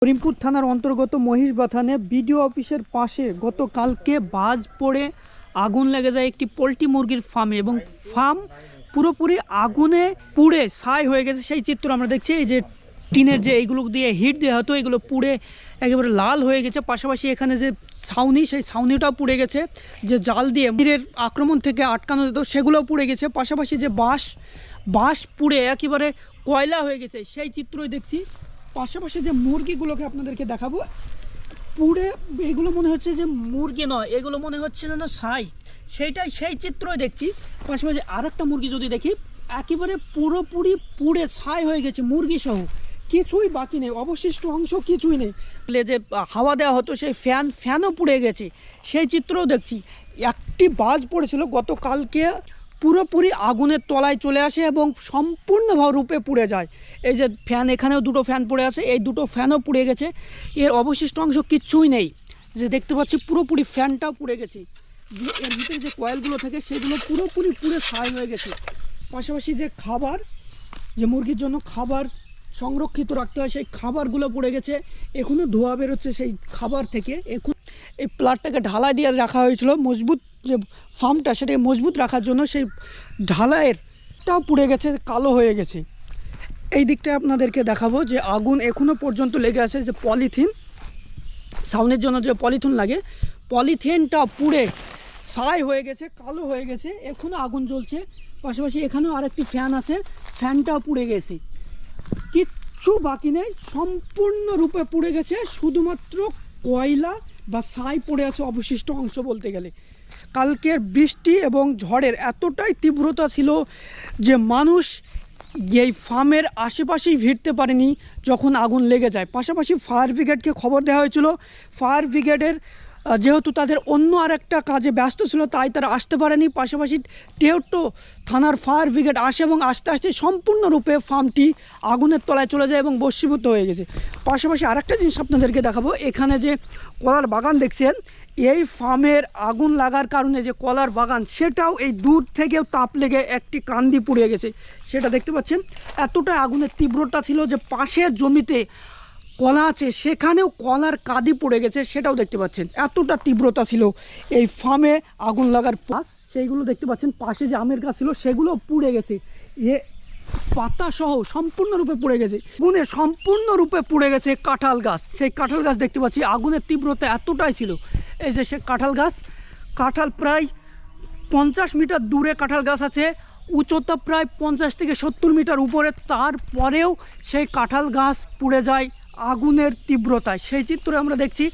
করিমপুর থানার অন্তর্গত মহিষবাথানে বিডিও অফিসের পাশে গতকালকে বাজ পড়ে আগুন লেগে যায় একটি পোলট্রি মুরগির ফার্মে এবং ফার্ম পুরোপুরি আগুনে পুড়ে ছাই হয়ে গেছে। সেই চিত্র আমরা দেখছি। এই যে টিনের যে এইগুলো দিয়ে হিট দেওয়া হতো এগুলো পুড়ে একেবারে লাল হয়ে গেছে। পাশাপাশি এখানে যে ছাউনি সেই ছাউনিটাও পুড়ে গেছে, যে জাল দিয়ে মুরগির আক্রমণ থেকে আটকানো যেত সেগুলোও পুড়ে গেছে। পাশাপাশি যে বাঁশ পুড়ে একেবারে কয়লা হয়ে গেছে সেই চিত্রই দেখছি। পাশাপাশি যে মুরগিগুলোকে আপনাদেরকে দেখাবো, পুড়ে এগুলো মনে হচ্ছে যে মুরগি নয়, এগুলো মনে হচ্ছে যেন ছাই, সেই চিত্রই দেখছি। পাশাপাশি আরেকটা মুরগি যদি দেখি, একেবারে পুরোপুরি পুড়ে ছাই হয়ে গেছে মুরগি সহ, কিছুই বাকি নেই, অবশিষ্ট অংশ কিছুই নেই। যে হাওয়া দেওয়া হতো সেই ফ্যানও পুড়ে গেছে, সেই চিত্রও দেখছি। একটি বাজ পড়েছিল গতকালকে, পুরোপুরি আগুনের তলায় চলে আসে এবং সম্পূর্ণভাবে রূপে পুড়ে যায়। এই যে ফ্যান, এখানেও দুটো ফ্যান পড়ে আছে, এই দুটো ফ্যানও পুড়ে গেছে, এর অবশিষ্ট অংশ কিচ্ছুই নেই। যে দেখতে পাচ্ছি পুরোপুরি ফ্যানটাও পুড়ে গেছে, যে এর ভিতরে যে কয়েলগুলো থাকে সেগুলো পুরোপুরি পুড়ে ছাই হয়ে গেছে। পাশাপাশি যে খাবার, যে মুরগির জন্য খাবার সংরক্ষিত রাখতে হয় সেই খাবারগুলো পড়ে গেছে, এখনও ধোঁয়া বেরোচ্ছে সেই খাবার থেকে। এখন এই প্লাটটাকে ঢালাই দিয়ে রাখা হয়েছিল, মজবুত যে ফার্মটা সেটাকে মজবুত রাখার জন্য, সেই ঢালাইয়েরটাও পুড়ে গেছে, কালো হয়ে গেছে। এই দিকটা আপনাদেরকে দেখাবো যে আগুন এখনও পর্যন্ত লেগে আছে। যে পলিথিন ছাউনির জন্য যে পলিথিন লাগে, পলিথিনটা পুড়ে ছাই হয়ে গেছে, কালো হয়ে গেছে, এখনও আগুন জ্বলছে। পাশাপাশি এখানেও আরেকটি ফ্যান আছে, ফ্যানটাও পুড়ে গেছে, কিচ্ছু বাকি নেই, সম্পূর্ণরূপে পুড়ে গেছে। শুধুমাত্র কয়লা বা ছাই পড়ে আছে অবশিষ্ট অংশ বলতে গেলে। কালকের বৃষ্টি এবং ঝড়ের এতটাই তীব্রতা ছিল যে মানুষ এই ফার্মের আশেপাশেই ভিড়তে পারেনি যখন আগুন লেগে যায়। পাশাপাশি ফায়ার ব্রিগেডকে খবর দেওয়া হয়েছিল, ফায়ার ব্রিগেডের যেহেতু তাদের অন্য আরেকটা কাজে ব্যস্ত ছিল তাই তারা আসতে পারেনি। পাশাপাশি টেউটো থানার ফায়ার ব্রিগেড আসে এবং আস্তে আস্তে সম্পূর্ণরূপে ফার্মটি আগুনের তলায় চলে যায় এবং বশীভূত হয়ে গেছে। পাশাপাশি আরেকটা জিনিস আপনাদেরকে দেখাবো, এখানে যে কলার বাগান দেখছেন, এই ফার্মের আগুন লাগার কারণে যে কলার বাগান সেটাও এই দূর থেকেও তাপ লেগে একটি কান্দি পুড়ে গেছে, সেটা দেখতে পাচ্ছেন। এতটা আগুনের তীব্রতা ছিল যে পাশের জমিতে কলা আছে সেখানেও কলার কাঁদি পড়ে গেছে, সেটাও দেখতে পাচ্ছেন। এতটা তীব্রতা ছিল এই ফার্মে আগুন লাগার পাশ, সেইগুলো দেখতে পাচ্ছেন। পাশে যে আমের গাছ ছিল সেগুলো পুড়ে গেছে, এ পাতা সহ সম্পূর্ণরূপে পুড়ে গেছে। আগুনে সম্পূর্ণরূপে পুড়ে গেছে কাঁঠাল গাছ, সেই কাঁঠাল গাছ দেখতে পাচ্ছি। আগুনের তীব্রতা এতটাই ছিল, এই যে সে কাঁঠাল গাছ, কাঁঠাল প্রায় 50 মিটার দূরে কাঁঠাল গাছ আছে, উচ্চতা প্রায় 50 থেকে 70 মিটার উপরে, তারপরেও সেই কাঁঠাল গাছ পুড়ে যায় আগুনের তীব্রতায়। সেই চিত্র আমরা দেখছি।